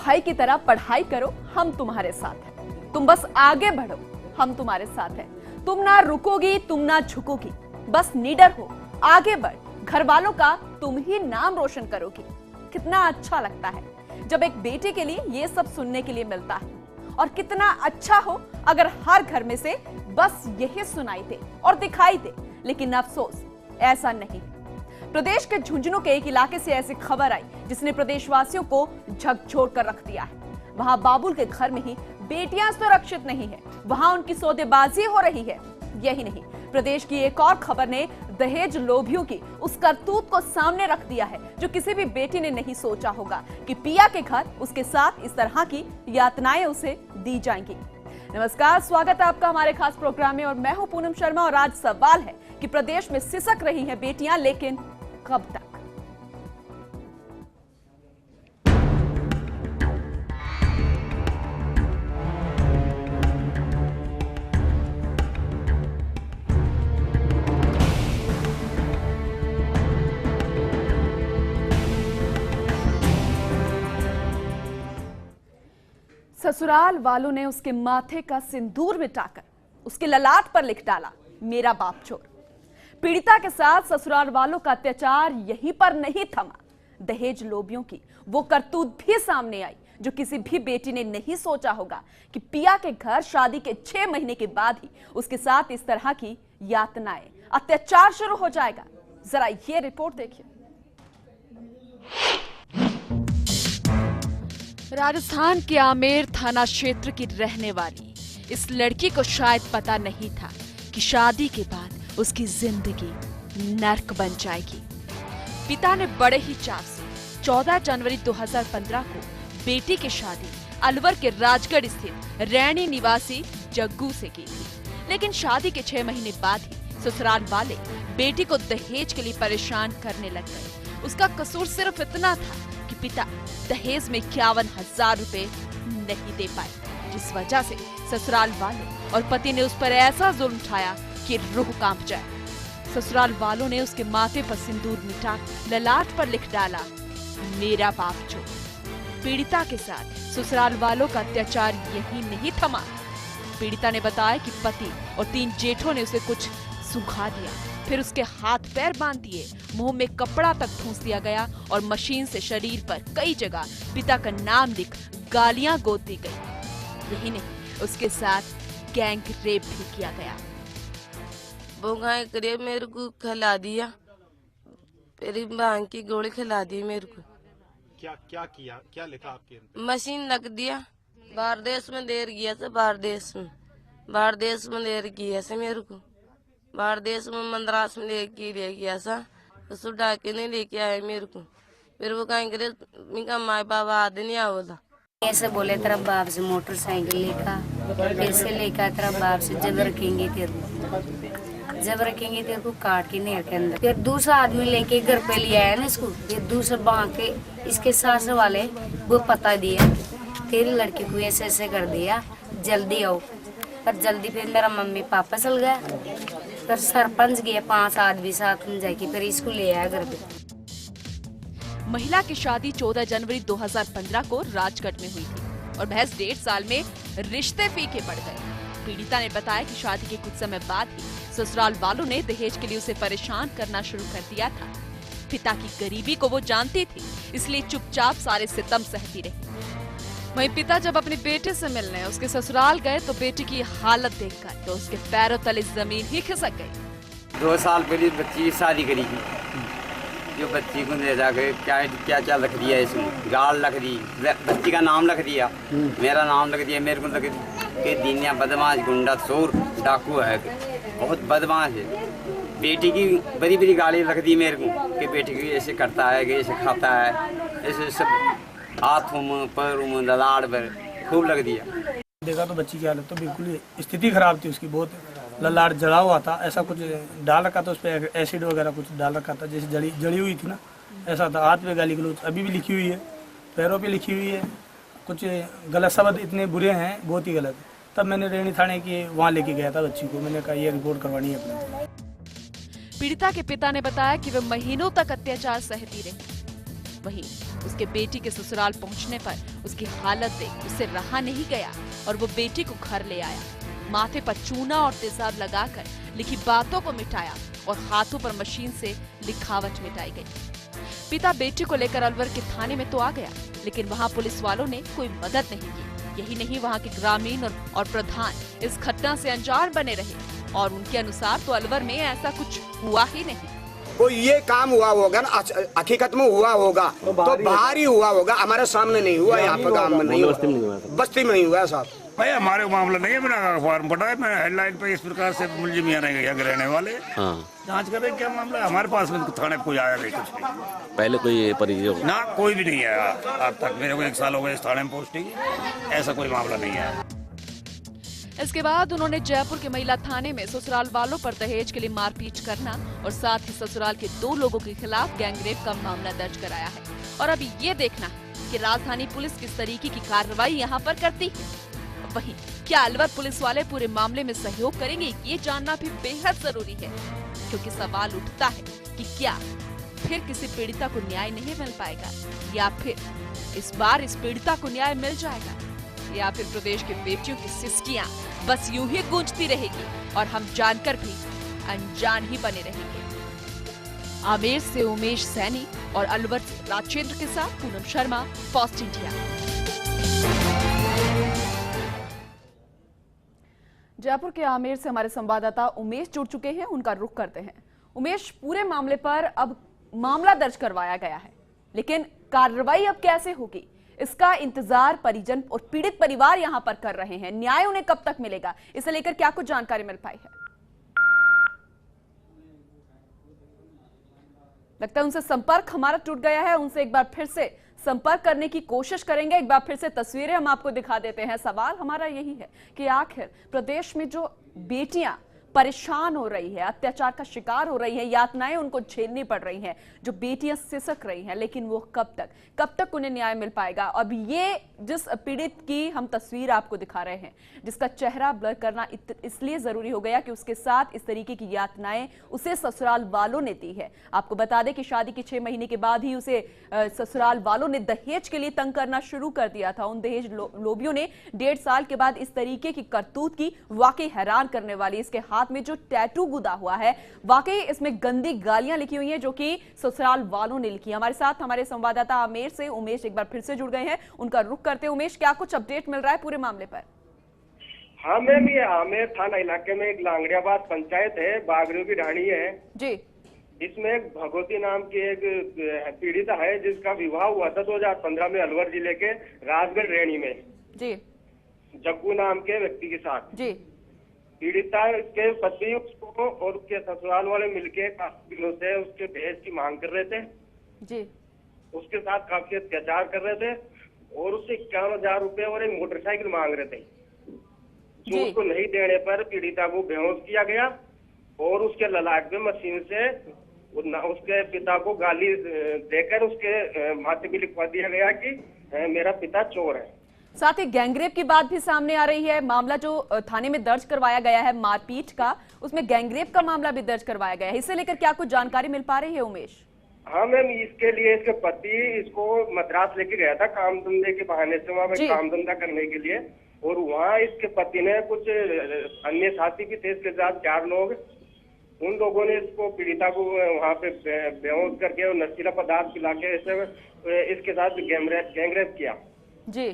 भाई की तरह पढ़ाई करो, हम तुम्हारे साथ हैं। तुम बस आगे बढ़ो, हम तुम्हारे साथ हैं। तुम ना रुकोगी, तुम ना झुकोगी, बस निडर हो, आगे बढ़। घर वालों का तुम ही नाम रोशन करोगी। कितना अच्छा लगता है जब एक बेटे के लिए ये सब सुनने के लिए मिलता है। और कितना अच्छा हो अगर हर घर में से बस यही सुनाई दे और दिखाई दे। लेकिन अफसोस ऐसा नहीं। प्रदेश के झुंझुनू के एक इलाके से ऐसी खबर आई जिसने प्रदेशवासियों को झकझोर कर रख दिया है। वहां बाबुल के घर में ही बेटियां सुरक्षित नहीं है, वहां उनकी सौदेबाजी हो रही है। यही नहीं, प्रदेश की एक और खबर ने दहेज लोभियों की उस करतूत को सामने रख दिया है जो किसी भी बेटी ने नहीं सोचा होगा कि पिया के घर उसके साथ इस तरह की यातनाएं उसे दी जाएंगी। नमस्कार, स्वागत है आपका हमारे खास प्रोग्राम में और मैं हूं पूनम शर्मा। और आज सवाल है कि प्रदेश में सिसक रही हैं बेटियां, लेकिन कब तक? ससुराल वालों ने उसके माथे का सिंदूर मिटाकर उसके ललाट पर लिख डाला, मेरा बाप चोर। पीड़िता के साथ ससुराल वालों का अत्याचार यहीं पर नहीं थमा। दहेज लोभियों की वो करतूत भी सामने आई जो किसी भी बेटी ने नहीं सोचा होगा कि पिया के घर शादी के 6 महीने के बाद ही उसके साथ इस तरह की यातनाएं, अत्याचार शुरू हो जाएगा। जरा ये रिपोर्ट देखिए। राजस्थान के आमेर थाना क्षेत्र की रहने वाली इस लड़की को शायद पता नहीं था कि शादी के बाद उसकी जिंदगी नर्क बन जाएगी। पिता ने बड़े ही चाव से 14 जनवरी 2015 को बेटी की शादी अलवर के राजगढ़ स्थित रैणी निवासी जग्गू से की थी। लेकिन शादी के 6 महीने बाद ही ससुराल वाले बेटी को दहेज के लिए परेशान करने लग गए। उसका कसूर सिर्फ इतना था कि पिता दहेज में 51,000 रुपए नहीं दे पाए, जिस वजह से ससुराल वालों और पति ने उस पर ऐसा जुल्म उठाया कि रूह कांप जाए। ससुराल वालों ने उसके माथे पर सिंदूर मिटा ललाट पर लिख डाला, मेरा बाप चोर। पीड़िता के साथ ससुराल वालों का अत्याचार यही नहीं थमा। पीड़िता ने बताया कि पति और 3 जेठों ने उसे कुछ सुखा दिया, फिर उसके हाथ पैर बांध दिए, मुंह में कपड़ा तक ठूंस दिया गया और मशीन से शरीर पर कई जगह पिता का नाम लिख गालियां गोद दी गई। यही नहीं, उसके साथ गैंग रेप भी किया गया। वो गाय करे मेरे को खिला दिया, फिर भांग की गोली खिला दी मेरे को। क्या क्या किया, क्या लिखा आपके अंदर? मशीन लग दिया। बाहर देश में देर गया से, बाहर देश में देर किया से मेरे को। बाहर देश में मंदरास में ले गया सा, तो डाके नहीं लेके आए मेरे को। फिर वो कहीं करे मेरा माँ बाबा आदि नहीं आवला। ऐसे बोले तेरा बाप से मोटरसाइकिल लेकर, फिर से लेकर तेरा बाप से जब रखेंगे तेरे को काट के नेर के अंदर। फिर दूसरा आदमी लेके घर पे ले आया ना इसको। फिर दूसरा बांध के इसके सास वाले वो पता दिया, तेरी लड़की को ऐसे ऐसे कर दिया, जल्दी आओ। पर जल्दी फिर मेरा मम्मी पापा चल गया, फिर सरपंच गया, 5 आदमी साथ में जाके फिर इसको ले आया घर पे। महिला की शादी 14 जनवरी 2015 को राजगढ़ में हुई थी और महज 1.5 साल में रिश्ते फीके पड़ गए। पीड़िता ने बताया कि शादी के कुछ समय बाद ही ससुराल वालों ने दहेज के लिए उसे परेशान करना शुरू कर दिया था। पिता की गरीबी को वो जानती थी, इसलिए चुपचाप सारे सितम सहती रही। वहीं पिता जब अपने बेटे से मिलने उसके ससुराल गए तो बेटी की हालत देखकर तो उसके पैरों तले जमीन ही खिसक गई। 2 साल पहले बच्ची की शादी करी थी, जो बच्ची को ले जाके क्या लख दिया, इसमें गाल लख दी, बच्ची का नाम लख दिया, मेरा नाम लख दिया, मेरे को लग के दीनिया बदमाश, गुंडा, चोर, डाकू है, बहुत बदमाश है। बेटी की बड़ी बड़ी गाली लख दी मेरे को कि बेटी की ऐसे करता है, कि ऐसे खाता है, ऐसे सब हाथों में पैरों में ललाट पर खूब लग दिया। देखा तो बच्ची की हालत तो बिल्कुल ही स्थिति खराब थी उसकी, बहुत ललाट जला हुआ था, ऐसा कुछ डाल रखा था, उस पर एसिड वगैरह कुछ डाल रखा था, जैसे जली हुई थी ना, ऐसा था। हाथ पे गाली गलौज अभी भी लिखी हुई है, पैरों पे लिखी हुई है, कुछ गलत शब्द इतने बुरे हैं, बहुत ही गलत। तब मैंने रैणी थाने की वहाँ लेके गया था बच्ची को, मैंने कहा ये रिपोर्ट करवानी है अपने। पीड़िता के पिता ने बताया कि वे महीनों तक अत्याचार सहती रही। वहीं उसके बेटी के ससुराल पहुंचने पर उसकी हालत देख उससे रहा नहीं गया और वो बेटी को घर ले आया। माथे पर चूना और तेजाब लगाकर लिखी बातों को मिटाया और हाथों पर मशीन से लिखावट मिटाई गई। पिता बेटी को लेकर अलवर के थाने में तो आ गया, लेकिन वहां पुलिस वालों ने कोई मदद नहीं की। यही नहीं, वहां के ग्रामीण और प्रधान इस घटना से अनजान बने रहे और उनके अनुसार तो अलवर में ऐसा कुछ हुआ ही नहीं। कोई ये काम हुआ होगा ना, हकीकत में हुआ होगा तो बाहर ही हुआ होगा, हमारे सामने नहीं हुआ, यहाँ पे गाँव में नहीं हुआ, बस्ती में नहीं हुआ साहब। भाई हमारे मामला नहीं है, बिना फॉर्म पड़ा है, मैं हेडलाइन पे इस प्रकार से मुलजिम यहाँ रहने वाले जांच कर रहे क्या मामला है। हमारे पास में थाने कोई आया नहीं, कुछ नहीं। पहले कोई परिचय ना कोई भी नहीं आया अब तक। मेरे को 1 साल हो गए इस थाने में पोस्टिंग, ऐसा कोई मामला नहीं है। इसके बाद उन्होंने जयपुर के महिला थाने में ससुराल वालों पर दहेज के लिए मारपीट करना और साथ ही ससुराल के 2 लोगों के खिलाफ गैंगरेप का मामला दर्ज कराया है। और अभी ये देखना कि राजधानी पुलिस किस तरीके की कार्रवाई यहाँ पर करती है। वहीं क्या अलवर पुलिस वाले पूरे मामले में सहयोग करेंगे, ये जानना भी बेहद जरूरी है, क्योंकि सवाल उठता है कि क्या फिर किसी पीड़िता को न्याय नहीं मिल पाएगा, या फिर इस बार इस पीड़िता को न्याय मिल जाएगा, या फिर प्रदेश के बेटियों की सिसकियां बस यूं ही गूंजती रहेगी और हम जानकर भी अनजान ही बने रहेंगे। आमेर से उमेश सैनी और अलवर से राजेंद्र के साथ पूनम शर्मा, फास्ट इंडिया। जयपुर के आमेर से हमारे संवाददाता उमेश जुड़ चुके हैं, उनका रुख करते हैं। उमेश, पूरे मामले पर अब मामला दर्ज करवाया गया है, लेकिन कार्रवाई अब कैसे होगी, इसका इंतजार परिजन और पीड़ित परिवार यहां पर कर रहे हैं। न्याय उन्हें कब तक मिलेगा, इसे लेकर क्या कुछ जानकारी मिल पाई है? लगता है उनसे संपर्क हमारा टूट गया है, उनसे एक बार फिर से संपर्क करने की कोशिश करेंगे। एक बार फिर से तस्वीरें हम आपको दिखा देते हैं। सवाल हमारा यही है कि आखिर प्रदेश में जो बेटियां परेशान हो रही है, अत्याचार का शिकार हो रही है, यातनाएं उनको झेलनी पड़ रही हैं, जो बेटियां सिसक रही हैं, लेकिन वो कब तक उन्हें न्याय मिल पाएगा? अब ये जिस पीड़ित की हम तस्वीर आपको दिखा रहे हैं, जिसका चेहरा ब्लर करना इसलिए जरूरी हो गया कि उसके साथ इस तरीके की यातनाएं उसे ससुराल वालों ने दी है। आपको बता दें कि शादी के 6 महीने के बाद ही उसे ससुराल वालों ने दहेज के लिए तंग करना शुरू कर दिया था। उन दहेज लोभियों ने 1.5 साल के बाद इस तरीके की करतूत की, वाकई हैरान करने वाली। इसके हाथ में जो टैटू गुदा हुआ है, वाकई इसमें गंदी गालियां लिखी हुई हैं, जो कि ससुराल वालों ने लिखी। हमारे साथ हमारे संवाददाता आमेर से उमेश एक बार फिर से जुड़ गए हैं, उनका रुख करते हैं। उमेश, क्या कुछ अपडेट मिल रहा है पूरे मामले पर? हाँ मैम, ये आमेर थाना इलाके में एक लांगड़ियाबाद पंचायत है, बागरियों की ढाणी है जी। इसमें एक भगवती नाम की एक पीड़िता है, जिसका विवाह हुआ था 2015 में अलवर जिले के राजगढ़ रेणी में जी, जग्गू नाम के व्यक्ति के साथ जी। पीड़िता के पति उसको और उसके ससुराल वाले मिलके काफी दिनों से उसके दहेज की मांग कर रहे थे जी। उसके साथ काफी अत्याचार कर रहे थे और उससे 51,000 रुपए और एक मोटरसाइकिल मांग रहे थे, जो उसको नहीं देने पर पीड़िता को बेहोश किया गया और उसके ललाट में मशीन से उसके पिता को गाली देकर उसके माथे भी लिखवा दिया गया कि मेरा पिता चोर है। साथ ही गैंगरेप की बात भी सामने आ रही है। मामला जो थाने में दर्ज करवाया गया है मारपीट का, उसमें गैंगरेप का मामला भी दर्ज करवाया गया है। इसे लेकर क्या कुछ जानकारी मिल पा रही है उमेश? हाँ मैम, इसके लिए इसके पति इसको मद्रास लेके गया था काम धंधे के बहाने से, वहाँ पे काम धंधा करने के लिए, और वहाँ इसके पति ने कुछ अन्य साथी भी थे इसके साथ 4 लोग, उन लोगों ने इसको पीड़िता को वहाँ पे बेहोश करके और नशीला पदार्थ पिला के इसके साथ गैंगरेप किया जी।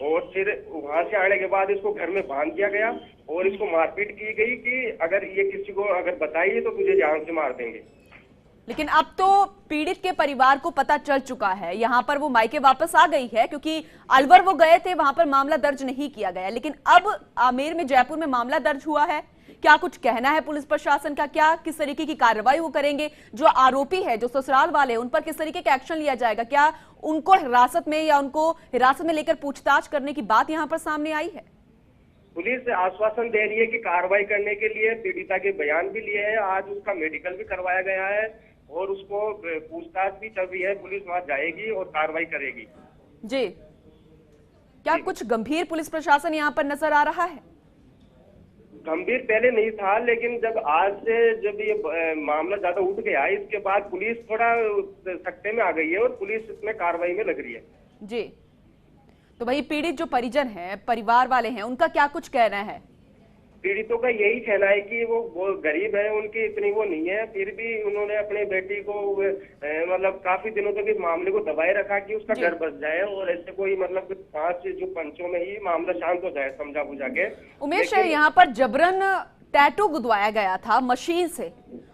और फिर वहाँ से आने के बाद इसको घर में बांध दिया गया और इसको मारपीट की गई कि अगर ये किसी को अगर बताइए तो तुझे जान से मार देंगे। लेकिन अब तो पीड़ित के परिवार को पता चल चुका है, यहाँ पर वो मायके वापस आ गई है, क्योंकि अलवर वो गए थे, वहां पर मामला दर्ज नहीं किया गया। लेकिन अब आमेर में, जयपुर में मामला दर्ज हुआ है। क्या कुछ कहना है पुलिस प्रशासन का? क्या किस तरीके की कार्रवाई वो करेंगे? जो आरोपी है, जो ससुराल वाले, उन पर किस तरीके का एक्शन लिया जाएगा? क्या उनको हिरासत में या उनको हिरासत में लेकर पूछताछ करने की बात यहाँ पर सामने आई है? पुलिस आश्वासन दे रही है कि कार्रवाई करने के लिए पीड़िता के बयान भी लिए हैं, आज उसका मेडिकल भी करवाया गया है और उसको पूछताछ भी चल रही है। पुलिस वहां जाएगी और कार्रवाई करेगी जी। क्या कुछ गंभीर पुलिस प्रशासन यहाँ पर नजर आ रहा है? गंभीर पहले नहीं था, लेकिन जब आज से जब ये मामला ज्यादा उठ गया, इसके बाद पुलिस थोड़ा सख्ते में आ गई है और पुलिस इसमें कार्रवाई में लग रही है। जी, तो वही पीड़ित जो परिजन है, परिवार वाले हैं, उनका क्या कुछ कहना है? पीड़ितों का यही कहना है कि वो गरीब है, उनकी इतनी वो नहीं है, फिर भी उन्होंने अपने बेटी को मतलब काफी दिनों तक इस मामले को दबाए रखा कि उसका घर बस जाए और ऐसे कोई मतलब 5 जो पंचों में ही मामला शांत हो जाए, समझा बुझा के। उमेश, यहाँ पर जबरन टैटू गुदवाया गया था मशीन से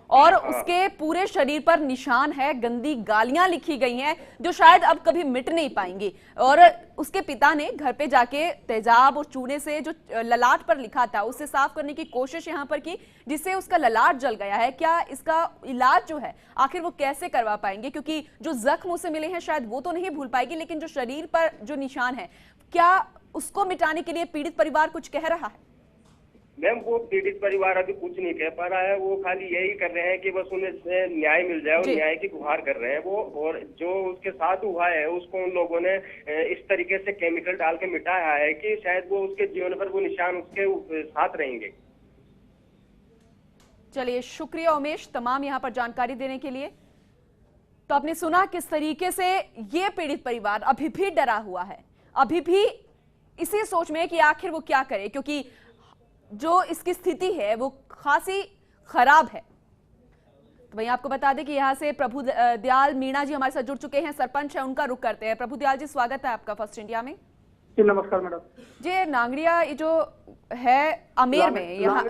और उसके पूरे शरीर पर निशान है, गंदी गालियां लिखी गई हैं जो शायद अब कभी मिट नहीं पाएंगी। और उसके पिता ने घर पे जाके तेजाब और चूने से जो ललाट पर लिखा था उसे साफ करने की कोशिश यहाँ पर की, जिससे उसका ललाट जल गया है। क्या इसका इलाज जो है आखिर वो कैसे करवा पाएंगे, क्योंकि जो जख्म उसे मिले हैं शायद वो तो नहीं भूल पाएगी, लेकिन जो शरीर पर जो निशान है, क्या उसको मिटाने के लिए पीड़ित परिवार कुछ कह रहा है? मैम, वो पीड़ित परिवार अभी कुछ नहीं कह पा रहा है, वो खाली यही कर रहे हैं कि बस उन्हें न्याय मिल जाए और न्याय की गुहार कर रहे हैं वो। और जो उसके साथ हुआ है उसको उन लोगों ने इस तरीके से केमिकल डाल के मिटाया है कि शायद वो उसके जीवन पर वो निशान उसके साथ रहेंगे। चलिए, शुक्रिया उमेश तमाम यहाँ पर जानकारी देने के लिए। तो आपने सुना किस तरीके से ये पीड़ित परिवार अभी भी डरा हुआ है, अभी भी इसी सोच में है कि आखिर वो क्या करे, क्योंकि जो इसकी स्थिति है वो खासी खराब है। तो वहीं आपको बता दें कि यहाँ से प्रभु दयाल मीणा जी हमारे साथ जुड़ चुके हैं, सरपंच है, उनका रुख करते हैं। प्रभु दयाल जी, स्वागत है आपका फर्स्ट इंडिया में। जी नमस्कार मैडम जी, नांगड़िया ये जो है अमेर में, यहाँ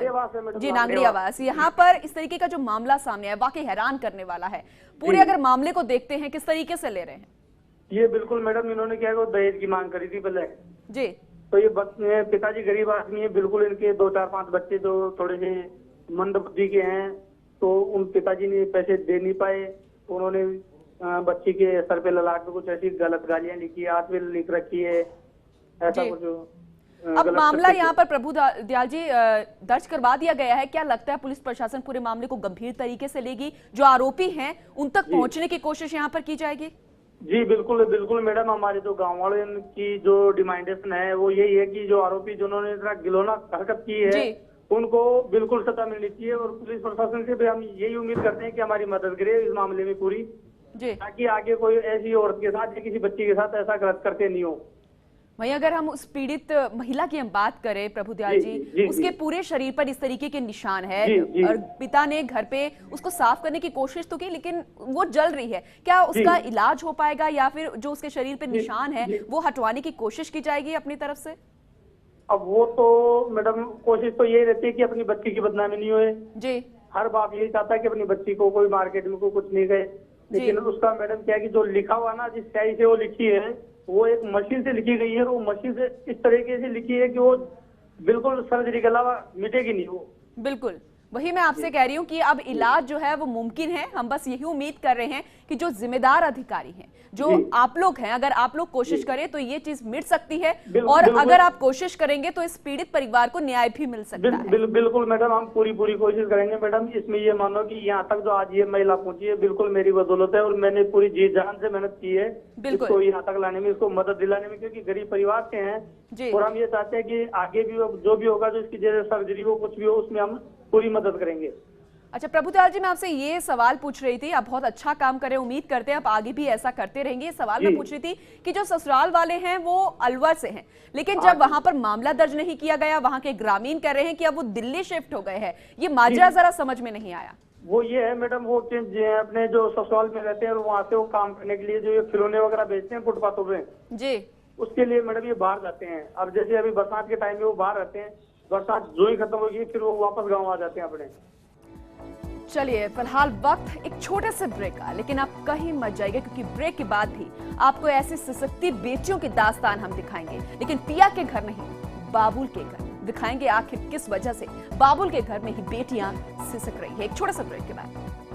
जी नांगड़ियावास, यहाँ पर इस तरीके का जो मामला सामने है वाकई हैरान करने वाला है। पूरे अगर मामले को देखते हैं किस तरीके से ले रहे हैं? ये बिल्कुल मैडम, इन्होंने क्या दहेज की मांग करी थी पहले जी। तो ये पिताजी गरीब आदमी है, बिल्कुल इनके 2, 4, 5 बच्चे जो थोड़े से मंद बुद्धि के हैं, तो उन पिताजी ने पैसे दे नहीं पाए, तो उन्होंने बच्ची के सर पे ललाट पे कुछ ऐसी गलत गालियां लिखी, हाथ में लिख रखी है, ऐसा कुछ। अब मामला यहाँ पर प्रभु दयाल जी दर्ज करवा दिया गया है। क्या लगता है पुलिस प्रशासन पूरे मामले को गंभीर तरीके से लेगी? जो आरोपी हैं उन तक पहुंचने की कोशिश यहाँ पर की जाएगी? जी बिल्कुल बिल्कुल मैडम, हमारे जो गाँव वाले की जो डिमांडेशन है वो यही है कि जो आरोपी जिन्होंने इतना गिलोना हरकत की है उनको बिल्कुल सजा मिलनी चाहिए। और पुलिस प्रशासन से भी हम यही उम्मीद करते हैं कि हमारी मदद करे इस मामले में पूरी, ताकि आगे कोई ऐसी औरत के साथ या किसी बच्ची के साथ ऐसा गलत करके नहीं हो। वहीं अगर हम उस पीड़ित महिला की हम बात करें प्रभु दयाल जी, उसके पूरे शरीर पर इस तरीके के निशान है और पिता ने घर पे उसको साफ करने की कोशिश तो की, लेकिन वो जल रही है। क्या उसका इलाज हो पाएगा या फिर जो उसके शरीर पे निशान है वो हटवाने की कोशिश की जाएगी अपनी तरफ से? अब वो तो मैडम कोशिश तो यही रहती है कि अपनी बच्ची की बदनामी नहीं होए जी। हर बाप यही चाहता है कि अपनी बच्ची को कोई मार्केट में कुछ नहीं गए, लेकिन उसका मैडम क्या है कि जो लिखा हुआ ना, जिस स्याही से वो लिखी है वो एक मशीन से लिखी गई है, और वो मशीन से इस तरीके से लिखी है कि वो बिल्कुल सर्जरी के अलावा मिटेगी नहीं वो। बिल्कुल वही मैं आपसे कह रही हूँ कि अब इलाज जो है वो मुमकिन है। हम बस यही उम्मीद कर रहे हैं कि जो जिम्मेदार अधिकारी हैं, जो आप लोग हैं, अगर आप लोग कोशिश करें तो ये चीज मिट सकती है, और अगर आप कोशिश करेंगे तो इस पीड़ित परिवार को न्याय भी मिल सकता है। बिल्कुल मैडम, हम पूरी कोशिश करेंगे मैडम। इसमें ये मानो कि यहाँ तक जो आज ये महिला पहुंची है बिल्कुल मेरी बदौलत है, और मैंने पूरी जी जान से मेहनत की है इसको यहाँ तक लाने में, इसको मदद दिलाने में, क्योंकि गरीब परिवार से हैं। और हम ये चाहते हैं कि आगे भी जो भी होगा, जो इसकी जैसे सर्जरी हो कुछ भी हो, उसमें हम पूरी मदद करेंगे। अच्छा प्रभु दयाल जी, मैं आपसे ये सवाल पूछ रही थी, आप बहुत अच्छा काम करें, उम्मीद करते हैं आप आगे भी ऐसा करते रहेंगे। ये सवाल मैं पूछ रही थी कि जो ससुराल वाले हैं वो अलवर से हैं, लेकिन जब वहां पर मामला दर्ज नहीं किया गया, वहां के ग्रामीण कह रहे हैं कि अब वो दिल्ली शिफ्ट हो गए हैं। ये माजरा जरा समझ में नहीं आया। वो ये है मैडम, वो अपने जो ससुराल में रहते हैं वहाँ से वो काम करने के लिए जो ये खिलौने वगैरह बेचते हैं फुटपाथों पे जी, उसके लिए मैडम ये बाहर जाते हैं। अब जैसे अभी बरसात के टाइम में वो बाहर रहते हैं, बरसात जो ही खत्म होगी फिर वो वापस गाँव आ जाते हैं अपने। चलिए फिलहाल वक्त एक छोटे से ब्रेक का, लेकिन आप कहीं मत जाइए, क्योंकि ब्रेक के बाद भी आपको ऐसी सिसकती बेटियों की दास्तान हम दिखाएंगे, लेकिन पिया के घर नहीं, बाबुल के घर दिखाएंगे आखिर किस वजह से बाबुल के घर में ही बेटियां सिसक रही है। एक छोटे से ब्रेक के बाद।